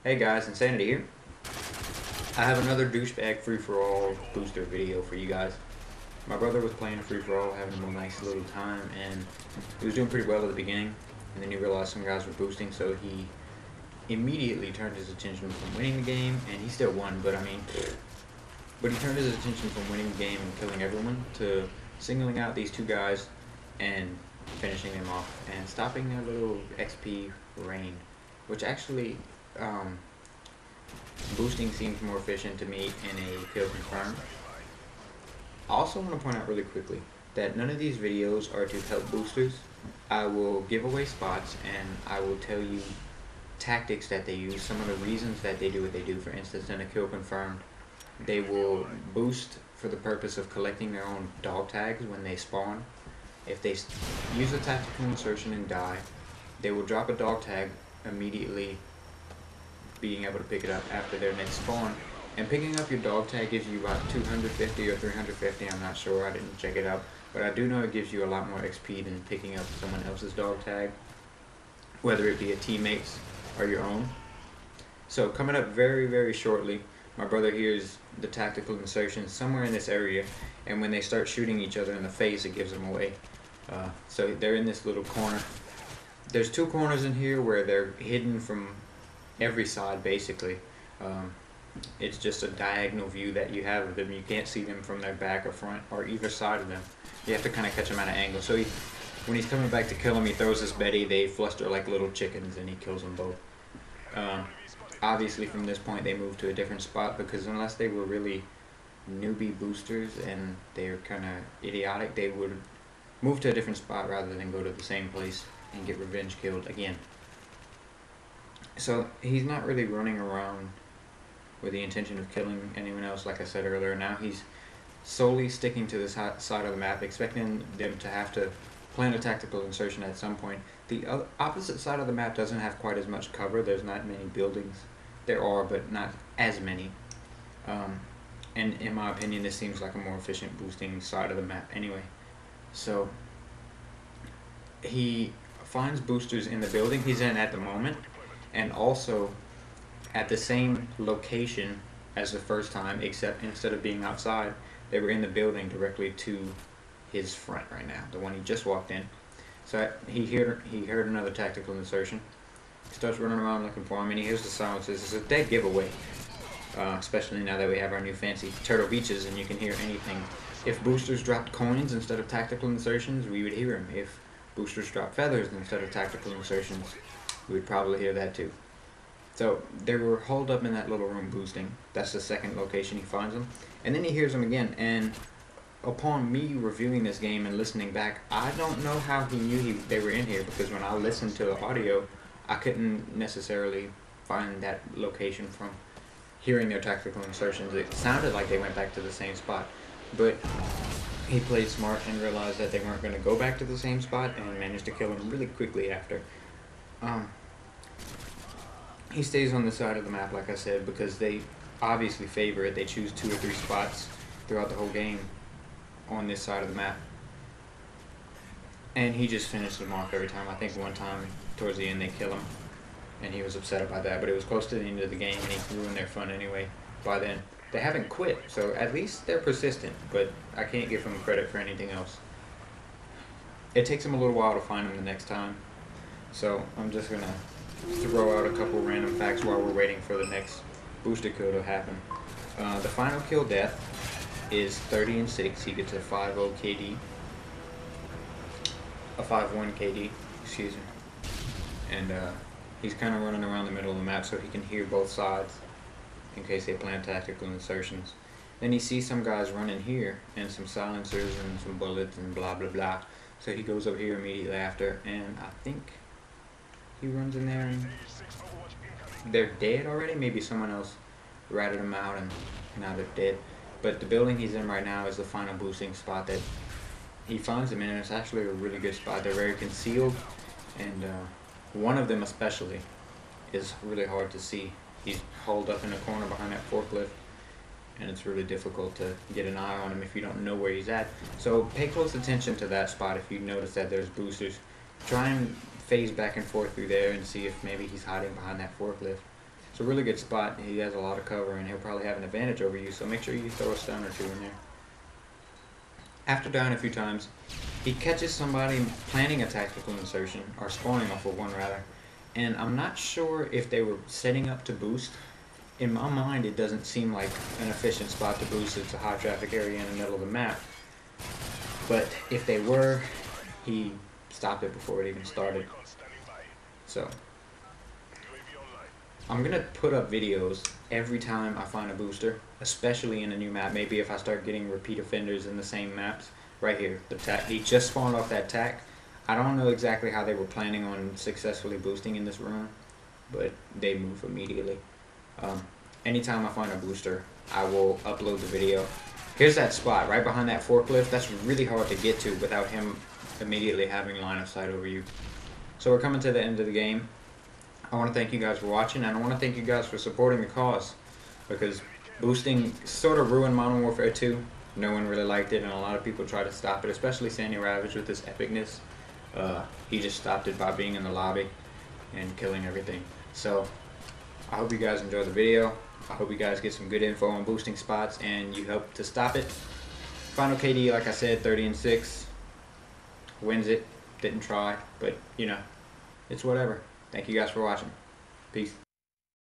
Hey guys, xNSaNiTy here. I have another douchebag free-for-all booster video for you guys. My brother was playing a free-for-all, having a nice little time, and he was doing pretty well at the beginning, and then he realized some guys were boosting, so he immediately turned his attention from winning the game, and he still won, but he turned his attention from winning the game and killing everyone to singling out these two guys and finishing them off and stopping their little XP rain, which actually boosting seems more efficient to me in a kill confirm. I also want to point out really quickly that none of these videos are to help boosters. I will give away spots and I will tell you tactics that they use, some of the reasons that they do what they do. For instance, in a kill confirmed, they will boost for the purpose of collecting their own dog tags when they spawn. If they use a tactical insertion and die, they will drop a dog tag immediately, being able to pick it up after their next spawn. And picking up your dog tag gives you about 250 or 350, I'm not sure, I didn't check it out, but I do know it gives you a lot more XP than picking up someone else's dog tag, whether it be a teammate's or your own. So coming up very shortly, my brother hears the tactical insertion somewhere in this area, and when they start shooting each other in the face, it gives them away. So they're in this little corner. There's two corners in here where they're hidden from every side basically. It's just a diagonal view that you have of them. You can't see them from their back or front or either side of them. You have to kind of catch them at an angle. So when he's coming back to kill them, he throws this Betty. They fluster like little chickens and he kills them both. Obviously from this point they move to a different spot, because unless they were really newbie boosters and they're kind of idiotic, they would move to a different spot rather than go to the same place and get revenge killed again. So he's not really running around with the intention of killing anyone else, like I said earlier. Now he's solely sticking to this side of the map, expecting them to have to plan a tactical insertion at some point. The opposite side of the map doesn't have quite as much cover. There's not many buildings. There are, but not as many. And in my opinion, this seems like a more efficient boosting side of the map anyway. So he finds boosters in the building he's in at the moment, and also at the same location as the first time, except instead of being outside, they were in the building directly to his front right now, the one he just walked in. So he heard another tactical insertion. He starts running around looking for him, and he hears the silences. It's a dead giveaway, especially now that we have our new fancy Turtle Beaches and you can hear anything. If boosters dropped coins instead of tactical insertions, we would hear him. If boosters dropped feathers instead of tactical insertions, we would probably hear that too. So they were holed up in that little room boosting. That's the second location he finds them. And then he hears them again, and upon me reviewing this game and listening back, I don't know how he knew they were in here, because when I listened to the audio, I couldn't necessarily find that location from hearing their tactical insertions. It sounded like they went back to the same spot, but he played smart and realized that they weren't going to go back to the same spot and managed to kill them really quickly after. He stays on the side of the map, like I said, because they obviously favor it. They choose 2 or 3 spots throughout the whole game on this side of the map. And he just finished them off every time. I think one time towards the end they kill him, and he was upset about that, but it was close to the end of the game and he ruined their fun anyway by then. They haven't quit, so at least they're persistent, but I can't give them credit for anything else. It takes them a little while to find them the next time, so I'm just gonna throw out a couple random facts while we're waiting for the next booster kill to happen. The final kill death is 30 and 6. He gets a 5-0 KD, a 5-1 KD, excuse me. And he's kind of running around the middle of the map so he can hear both sides in case they plan tactical insertions. Then he sees some guys running here and some silencers and some bullets and blah blah blah. So he goes over here immediately after, and I think he runs in there and they're dead already. Maybe someone else ratted them out and now they're dead. But the building he's in right now is the final boosting spot that he finds them in, and it's actually a really good spot. They're very concealed, and one of them especially is really hard to see. He's holed up in a corner behind that forklift, and it's really difficult to get an eye on him if you don't know where he's at. So pay close attention to that spot if you notice that there's boosters. Try and phase back and forth through there and see if maybe he's hiding behind that forklift. It's a really good spot. He has a lot of cover and he'll probably have an advantage over you, so make sure you throw a stun or two in there. After dying a few times, he catches somebody planning a tactical insertion, or spawning off of one rather, and I'm not sure if they were setting up to boost. In my mind, it doesn't seem like an efficient spot to boost. It's a high traffic area in the middle of the map, but if they were, he stopped it before it even started. So I'm gonna put up videos every time I find a booster, especially in a new map. Maybe if I start getting repeat offenders in the same maps. Right here, the tack. He just spawned off that tack. I don't know exactly how they were planning on successfully boosting in this room, but they move immediately. Anytime I find a booster, I will upload the video. Here's that spot right behind that forklift. That's really hard to get to without him immediately having line of sight over you. So we're coming to the end of the game. I want to thank you guys for watching, and I want to thank you guys for supporting the cause, because boosting sort of ruined Modern Warfare 2. No one really liked it, and a lot of people tried to stop it, especially Sandy Ravage with his epicness. He just stopped it by being in the lobby and killing everything. So I hope you guys enjoy the video. I hope you guys get some good info on boosting spots and you help to stop it. Final KD, like I said, 30-6. Wins it. Didn't try, but you know, it's whatever. Thank you guys for watching. Peace.